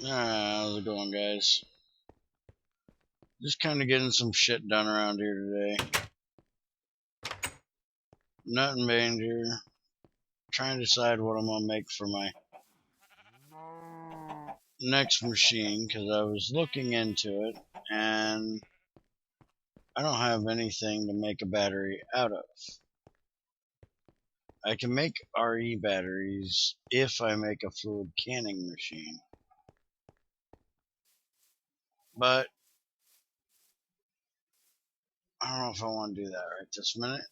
How's it going, guys? Just kind of getting some shit done around here today. Nothing major. Trying to decide what I'm gonna make for my next machine because I was looking into it and I don't have anything to make a battery out of. I can make RE batteries if I make a fluid canning machine, but I don't know if I want to do that right this minute.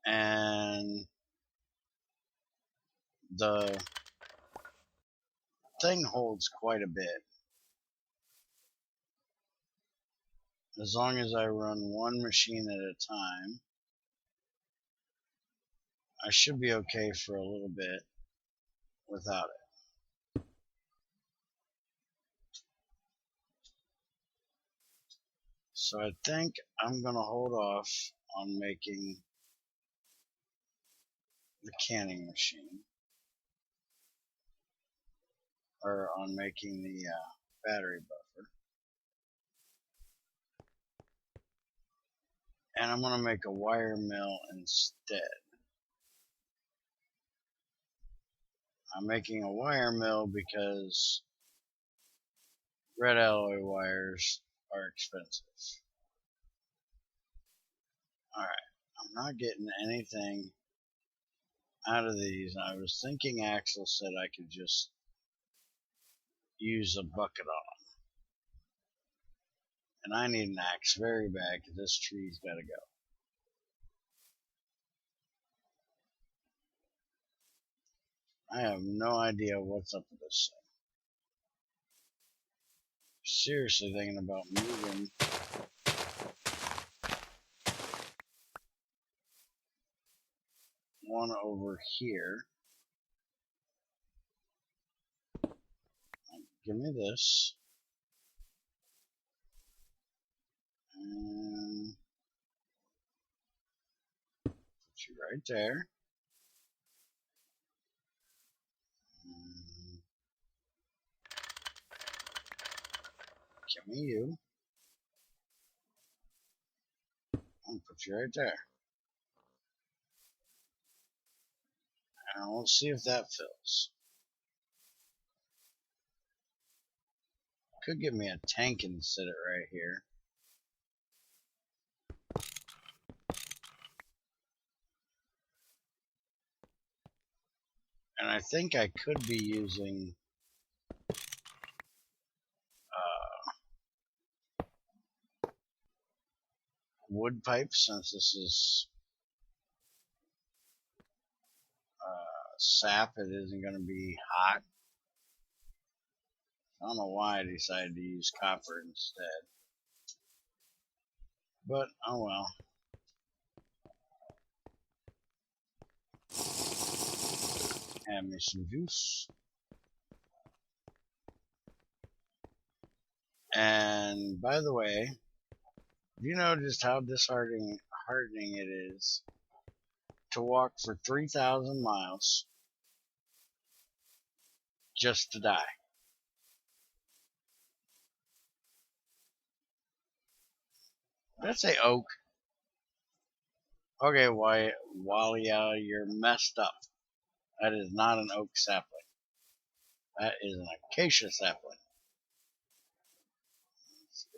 And the thing holds quite a bit. As long as I run one machine at a time, I should be okay for a little bit without it. So I think I'm going to hold off on making the canning machine, or on making the battery buffer. And I'm going to make a wire mill instead. I'm making a wire mill because red alloy wires are expensive. Alright, I'm not getting anything out of these. I was thinking Axel said I could just use a bucket on them. And I need an axe very bad because this tree's got to go. I have no idea what's up with this thing. Seriously thinking about moving one over here. Give me this. And put you right there. And give me you. And put you right there. And we'll see if that fills. Could give me a tank and sit it right here. And I think I could be using wood pipe, since this is sap. It isn't going to be hot. I don't know why I decided to use copper instead, but oh well. Have me some juice. And by the way, do you know just how disheartening it is to walk for 3,000 miles just to die? Did I say oak? Okay, Walia, you're messed up. That is not an oak sapling. That is an acacia sapling.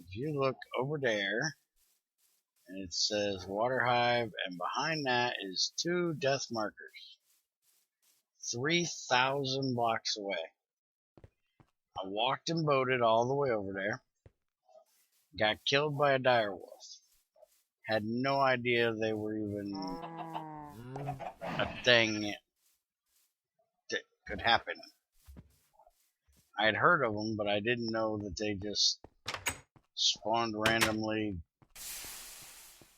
If you look over there, and it says water hive, and behind that is 2 death markers. 3,000 blocks away. I walked and boated all the way over there. Got killed by a direwolf. Had no idea they were even a thing that could happen. I had heard of them, but I didn't know that they just spawned randomly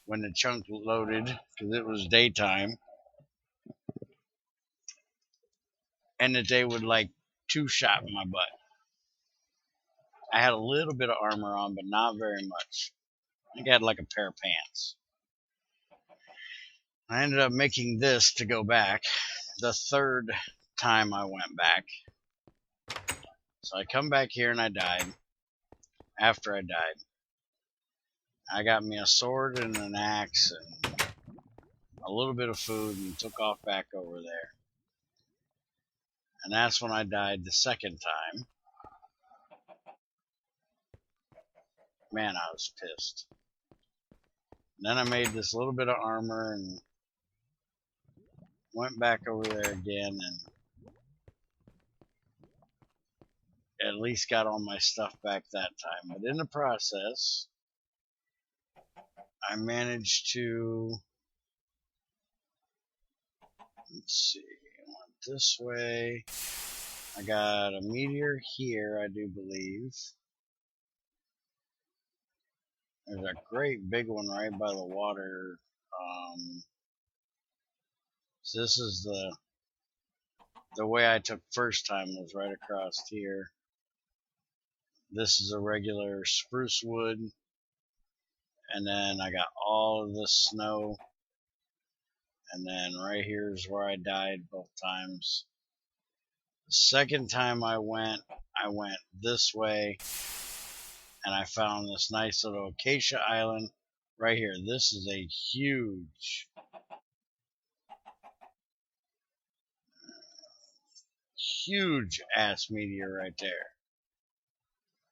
when the chunk loaded, because it was daytime, and that they would like 2-shot my butt. I had a little bit of armor on, but not very much. I think I had like a pair of pants. I ended up making this to go back, the third time I went back. So I come back here and I died. After I died, I got me a sword and an axe and a little bit of food and took off back over there. And that's when I died the second time. Man, I was pissed. And then I made this little bit of armor and went back over there again and at least got all my stuff back that time. But in the process, I managed to, let's see, I went this way. I got a meteor here, I do believe. There's a great big one right by the water. So this is the way I took first time was right across here. This is a regular spruce wood. And then I got all of this snow. And then right here is where I died both times. The second time I went this way. And I found this nice little acacia island right here. This is a huge ass meteor right there.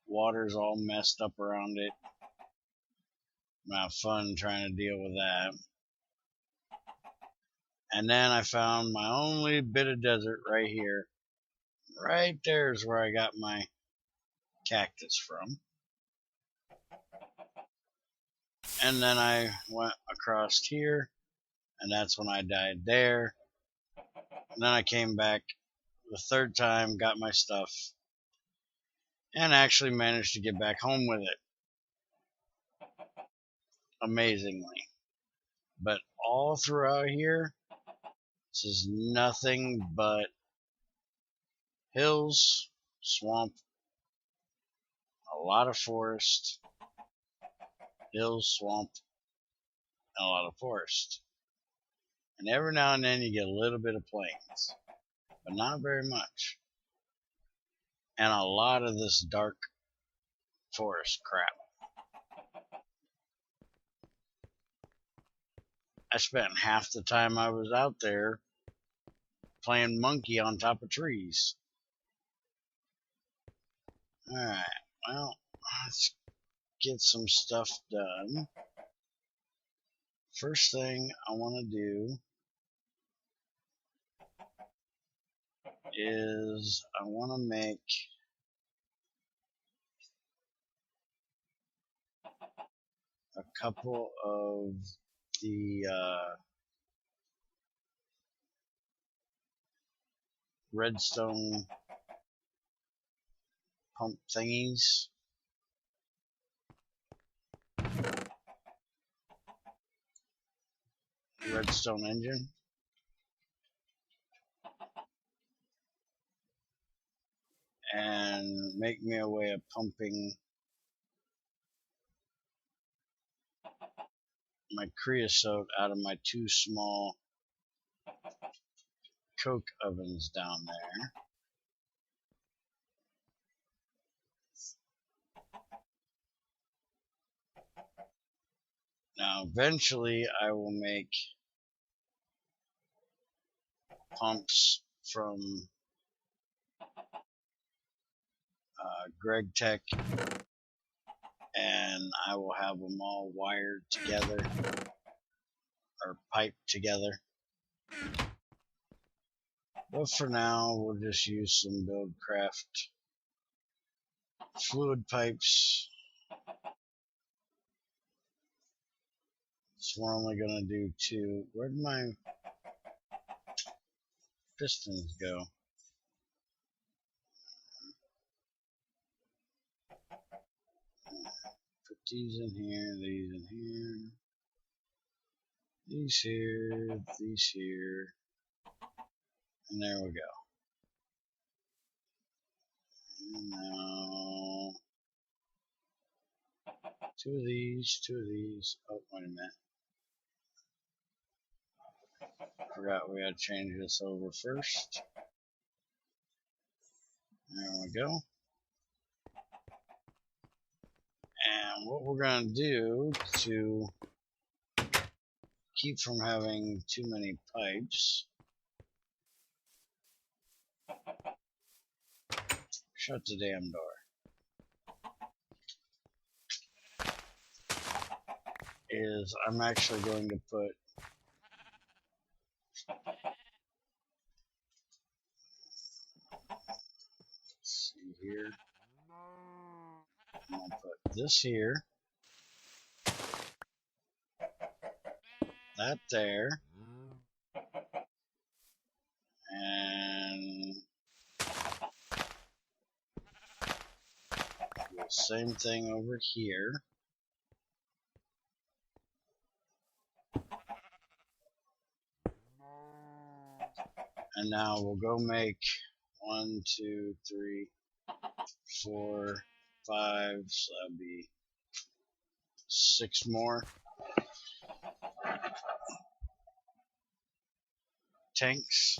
Water's all messed up around it. I'm gonna have fun trying to deal with that. And then I found my only bit of desert right here. Right there is where I got my cactus from. And then I went across here, and that's when I died there. And then I came back the third time, got my stuff, and actually managed to get back home with it. Amazingly. But all throughout here, this is nothing but hills, swamp, a lot of forest, hills, swamp, and a lot of forest. And every now and then you get a little bit of plains, but not very much. And a lot of this dark forest crap. I spent half the time I was out there playing monkey on top of trees. Alright, well, let's get some stuff done. First thing I want to do is I want to make a couple of the redstone pump thingies. Redstone engine. And make me a way of pumping my creosote out of my two small coke ovens down there. Now eventually I will make pumps from Gregtech, and I will have them all wired together or piped together. But for now, we'll just use some Buildcraft fluid pipes. So we're only going to do two. Where'd my pistons go? Put these in here, these in here, these here, these here, and there we go. And now, two of these. Oh, wait a minute. Forgot we had to change this over first. There we go. And what we're going to do to keep from having too many pipes, shut the damn door, is I'm actually going to put let's see here. I'm going to put this here, that there, and the same thing over here. And now we'll go make 1, 2, 3, 4, 5, so that'd be 6 more tanks.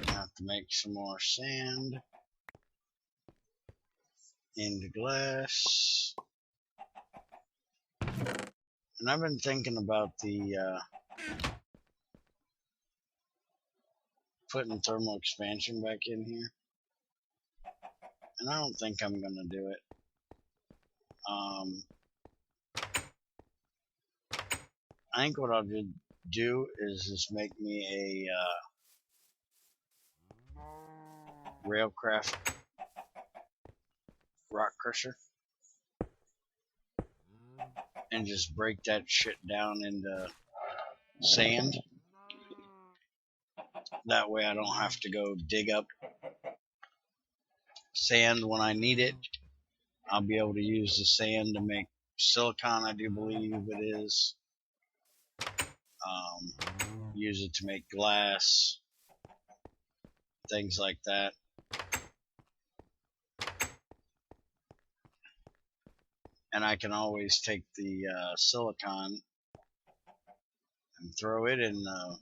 Have to make some more sand into glass. And I've been thinking about the putting thermal expansion back in here, and I don't think I'm gonna do it. I think what I'll do is just make me a railcraft rock crusher and just break that shit down into sand. That way I don't have to go dig up sand when I need it. I'll be able to use the sand to make silicon, I do believe it is. Use it to make glass, things like that. And I can always take the silicon and throw it in the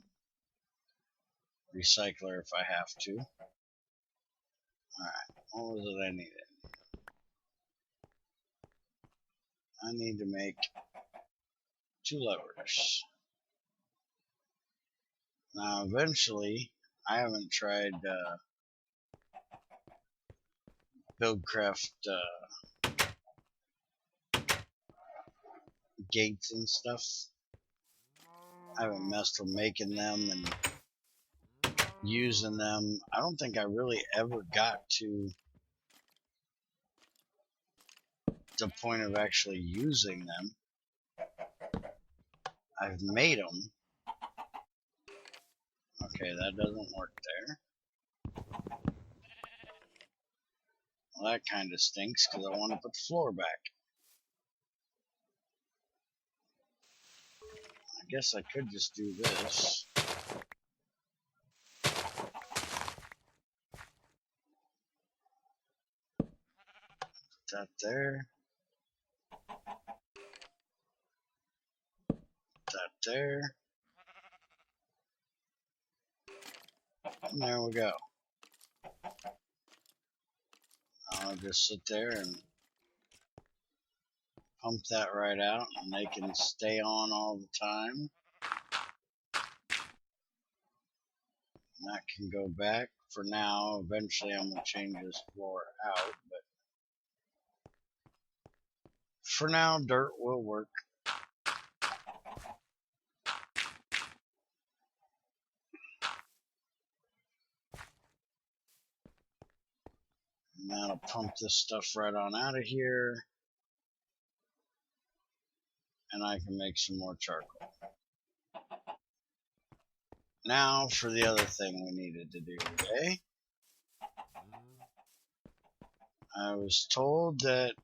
recycler if I have to. Alright, what was it I needed? I need to make 2 levers. Now eventually, I haven't tried Buildcraft gates and stuff. I haven't messed with making them and using them. I don't think I really ever got to the point of actually using them. I've made them. Okay, that doesn't work there. Well, that kind of stinks because I want to put the floor back. I guess I could just do this. Put that there. Put that there. And there we go. I'll just sit there and pump that right out, and they can stay on all the time. And that can go back for now. Eventually I'm going to change this floor out, but for now dirt will work. And that'll pump this stuff right on out of here. And I can make some more charcoal. Now for the other thing we needed to do today. I was told that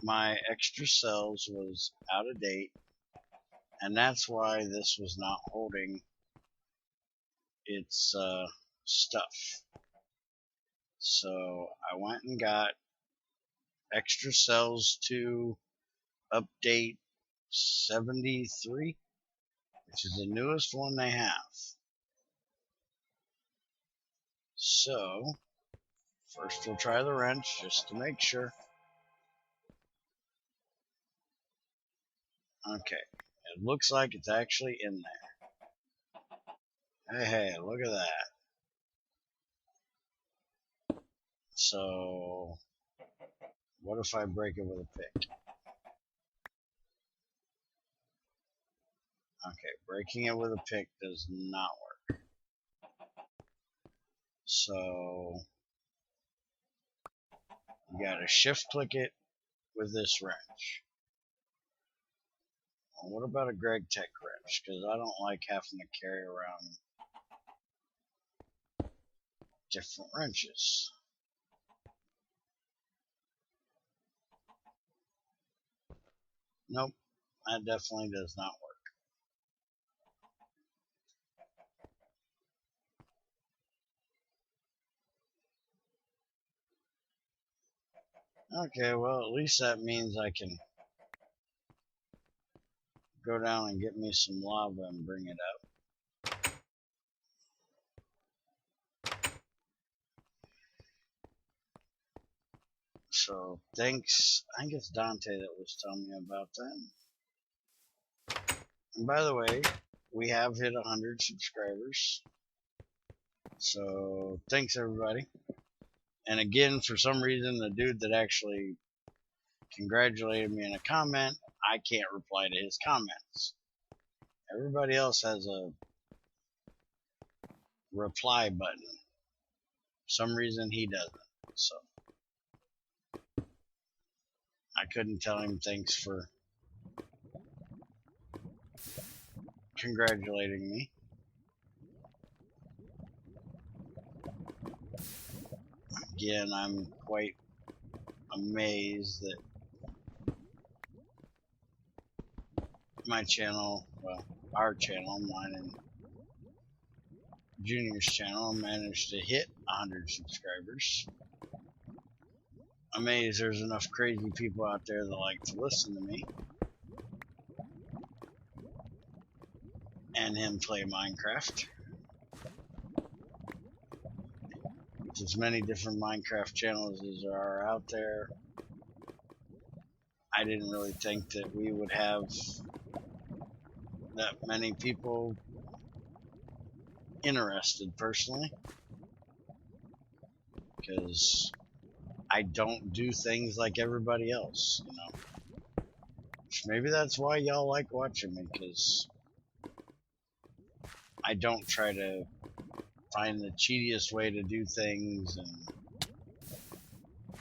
my extra cells was out of date, and that's why this was not holding its stuff. So I went and got extra cells to update 73, which is the newest one they have. So first we'll try the wrench just to make sure. Okay, it looks like it's actually in there. Hey, look at that. So what if I break it with a pick? Okay, breaking it with a pick does not work. So you gotta shift click it with this wrench. Well, what about a Gregtech wrench? Because I don't like having to carry around different wrenches. Nope, that definitely does not work. Okay, well, at least that means I can go down and get me some lava and bring it up. So thanks, I think it's Dante that was telling me about that. And by the way, we have hit 100 subscribers. So thanks everybody. And again, for some reason, the dude that actually congratulated me in a comment, I can't reply to his comments. Everybody else has a reply button. For some reason he doesn't. So I couldn't tell him thanks for congratulating me. Again, I'm quite amazed that my channel, well, our channel, mine and Junior's channel, managed to hit 100 subscribers. Amazed there's enough crazy people out there that like to listen to me and him play Minecraft. With as many different Minecraft channels as there are out there, I didn't really think that we would have that many people interested personally, because I don't do things like everybody else, you know. Maybe that's why y'all like watching me, because I don't try to find the cheatiest way to do things and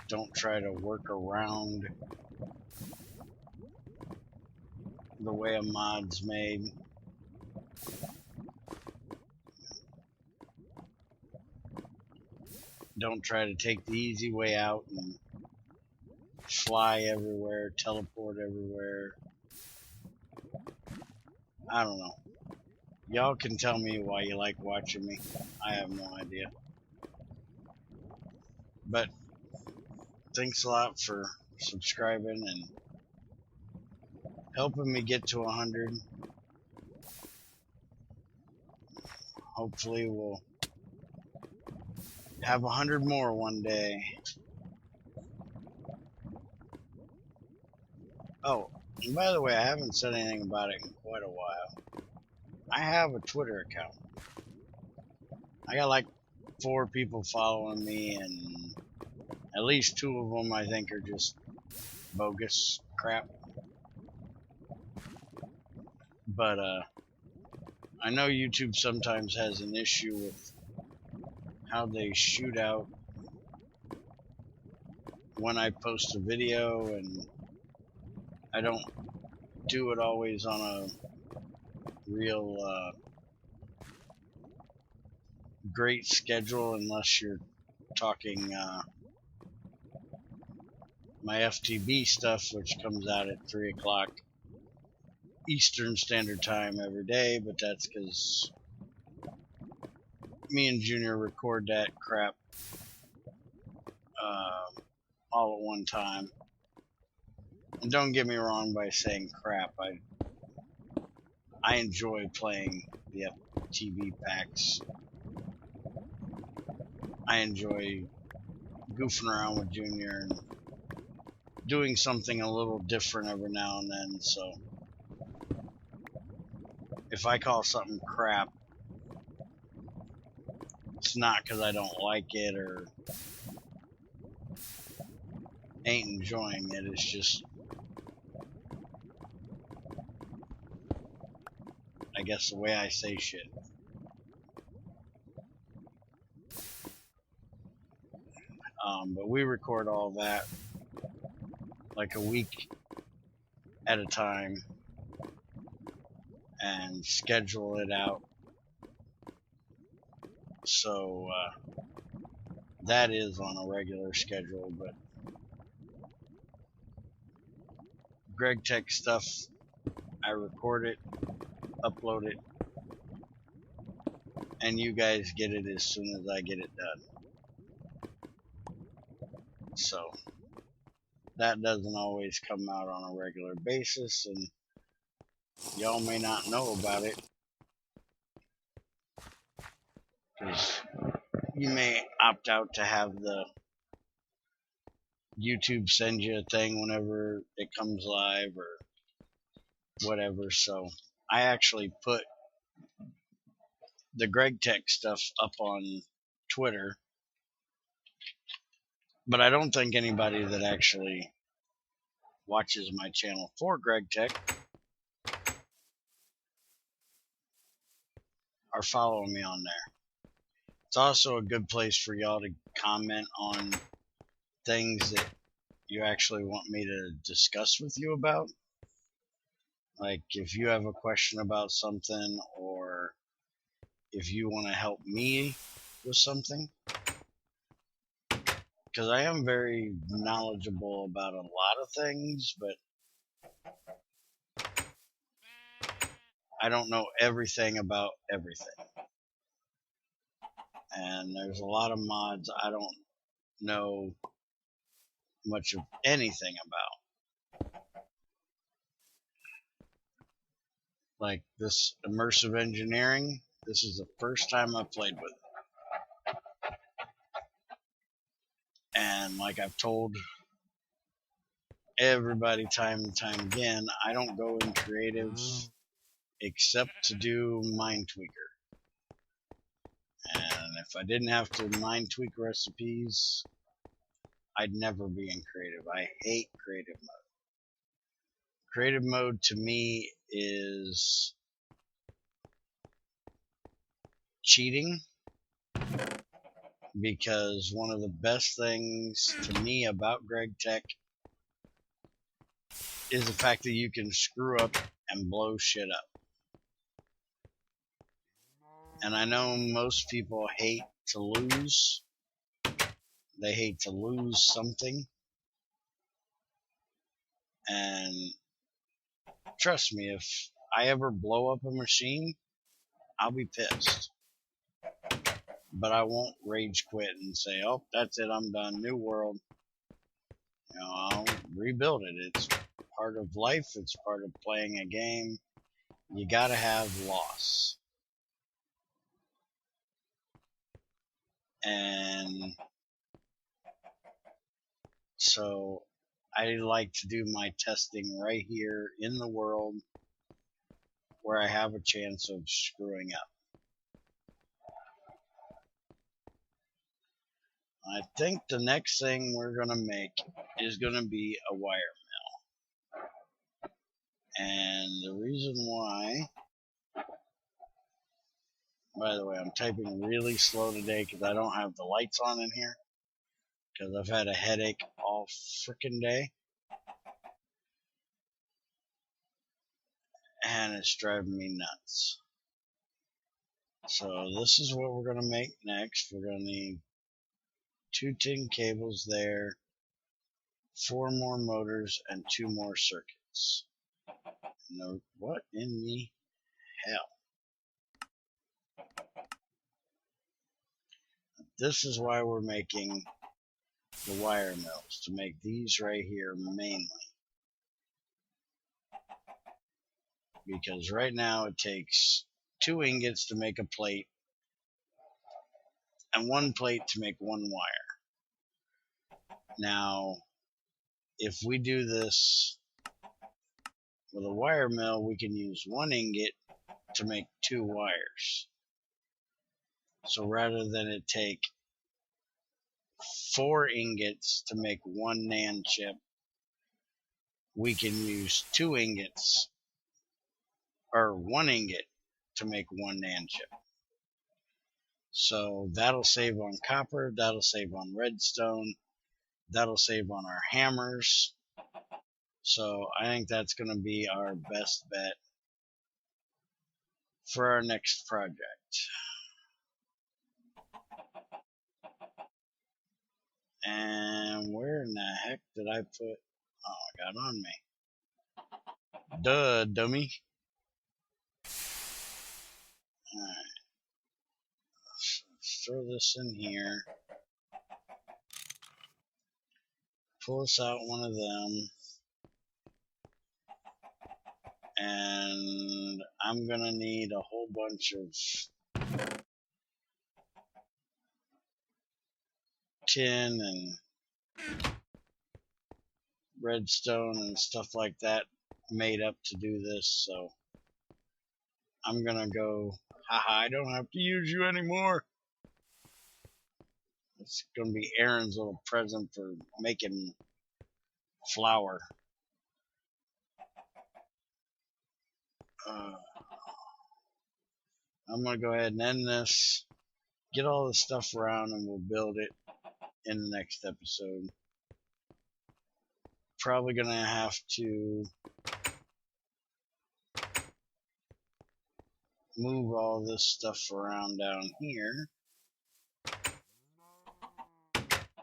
don't try to work around the way a mod's made. Don't try to take the easy way out and fly everywhere, teleport everywhere. I don't know. Y'all can tell me why you like watching me. I have no idea. But thanks a lot for subscribing and helping me get to 100. Hopefully we'll have 100 more one day. Oh, and by the way, I haven't said anything about it in quite a while. I have a Twitter account. I got like 4 people following me, and at least 2 of them I think are just bogus crap. But I know YouTube sometimes has an issue with how they shoot out when I post a video, and I don't do it always on a real great schedule unless you're talking my FTB stuff, which comes out at 3 o'clock Eastern Standard Time every day, but that's because me and Junior record that crap all at one time. And don't get me wrong by saying crap. I enjoy playing the FTB packs. I enjoy goofing around with Junior and doing something a little different every now and then. So if I call something crap, it's not because I don't like it or ain't enjoying it. It's just, I guess, the way I say shit. But we record all that like a week at a time and schedule it out. So that is on a regular schedule, but Gregtech stuff, I record it, upload it, and you guys get it as soon as I get it done. So that doesn't always come out on a regular basis, and y'all may not know about it because you may opt out to have the YouTube send you a thing whenever it comes live or whatever. So I actually put the Gregtech stuff up on Twitter, but I don't think anybody that actually watches my channel for Gregtech are following me on there. It's also a good place for y'all to comment on things that you actually want me to discuss with you about. Like if you have a question about something, or if you want to help me with something. Because I am very knowledgeable about a lot of things, but I don't know everything about everything. And there's a lot of mods I don't know much of anything about. Like this immersive engineering, this is the first time I've played with it. And like I've told everybody time and time again, I don't go in creative except to do Mind Tweaker. And if I didn't have to mind tweak recipes, I'd never be in creative. I hate creative mode. Creative mode to me is cheating, because one of the best things to me about Gregtech is the fact that you can screw up and blow shit up. And I know most people hate to lose. They hate to lose something. And trust me, if I ever blow up a machine, I'll be pissed. But I won't rage quit and say, oh, that's it, I'm done, new world. You know, I'll rebuild it. It's part of life. It's part of playing a game. You gotta have loss. And so I like to do my testing right here in the world where I have a chance of screwing up. I think the next thing we're going to make is going to be a wire mill. And the reason why, by the way, I'm typing really slow today because I don't have the lights on in here, because I've had a headache all frickin' day. And it's driving me nuts. So this is what we're going to make next. We're going to need 2 tin cables there, 4 more motors, and 2 more circuits. No, what in the hell? This is why we're making the wire mills to make these right here mainly. Because right now it takes 2 ingots to make a plate and 1 plate to make 1 wire. Now, if we do this with a wire mill, we can use 1 ingot to make 2 wires. So rather than it take 4 ingots to make 1 NAND chip, we can use 2 ingots or 1 ingot to make 1 NAND chip. So that'll save on copper, that'll save on redstone, that'll save on our hammers. So I think that's going to be our best bet for our next project. And where in the heck did I put... Oh, I got on me. Duh, dummy. Alright. Let's throw this in here. Pull us out one of them. And I'm gonna need a whole bunch of tin and redstone and stuff like that made up to do this, so I'm gonna go. Haha, I don't have to use you anymore. It's gonna be Aaron's little present for making flour. I'm gonna go ahead and end this, get all the stuff around, and we'll build it in the next episode. Probably gonna have to move all this stuff around down here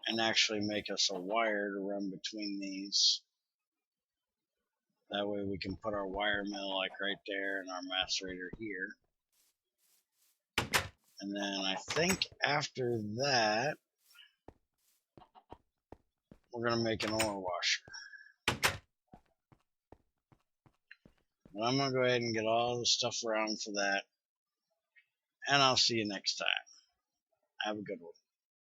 and actually make us a wire to run between these. That way we can put our wire mill like right there and our macerator here. And then I think after that, we're going to make an ore washer. But I'm going to go ahead and get all the stuff around for that. And I'll see you next time. Have a good one.